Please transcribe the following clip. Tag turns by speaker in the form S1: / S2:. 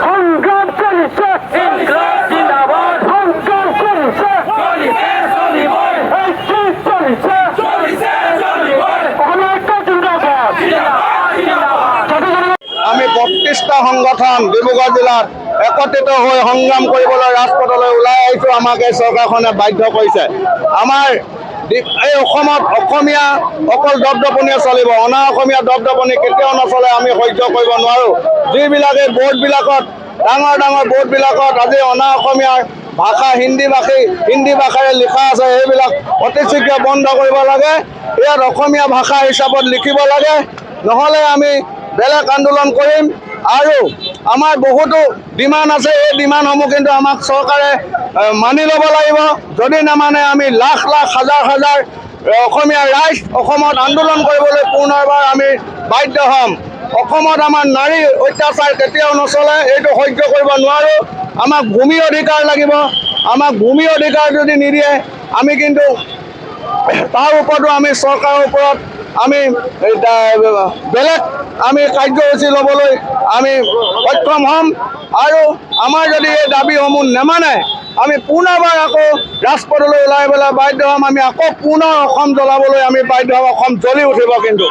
S1: সংগ্রাম চলিছে
S2: ইনকলাব জিন্দাবাদ
S1: সংগ্রাম চলিছে
S2: চলিছে চলিবই
S1: এই কি চলিছে
S2: চলিছে চলিবই
S1: অনেক জিন্দাবাদ
S2: জিন্দাবাদ জিন্দাবাদ
S3: আমি 32টা সংগঠন ডিব্ৰুগড় জিলাত একত্ৰিত হৈ সংগ্ৰাম কৰিবলৈ ৰাজপথলৈ ওলাই আহিছোঁ। আমাক এই চৰকাৰখনে বাধ্য কৰিছে। আমাৰ এই অসমত অসমীয়া অকল দপদপনিয়ে চলিব, অনা অসমীয়া দপদপনি কেতিয়াও নচলে। আমি সহ্য কৰিব নোৱাৰোঁ। যিবিলাকে বৰ্ডবিলাকত ডাঙৰ ডাঙৰ বৰ্ডবিলাকত আজি অনা অসমীয়াৰ ভাষা হিন্দী ভাষাৰে লিখা আছে, সেইবিলাক অতি শীঘ্ৰে বন্ধ কৰিব লাগে। ইয়াত অসমীয়া ভাষা হিচাপত লিখিব লাগে, নহ'লে আমি বেলেগ আন্দোলন কৰিম। আৰু আমাৰ বহুতো ডিমাণ্ড আছে, এই ডিমাণ্ডসমূহ কিন্তু আমাক চৰকাৰে মানি ল'ব লাগিব। যদি নামানে আমি লাখ লাখ হাজাৰ হাজাৰ অসমীয়া ৰাইজ অসমত আন্দোলন কৰিবলৈ পুনৰবাৰ আমি বাধ্য হ'ম। অসমত আমাৰ নাৰী অত্যাচাৰ কেতিয়াও নচলে, এইটো সহ্য কৰিব নোৱাৰোঁ। আমাক ভূমি অধিকাৰ লাগিব। আমাক ভূমি অধিকাৰ যদি নিদিয়ে আমি কিন্তু তাৰ ওপৰতো আমি চৰকাৰৰ ওপৰত আমি বেলেগ আমি কাৰ্যসূচী ল'বলৈ আমি সক্ষম হ'ম। আৰু আমাৰ যদি এই দাবীসমূহ নেমানে আমি পুনৰবাৰ আকৌ ৰাজপথলৈ ওলাই পেলাই বাধ্য হ'ম। আমি আকৌ পুনৰ অসম জ্বলাবলৈ আমি বাধ্য হ'ম। অসম জ্বলি উঠিব কিন্তু।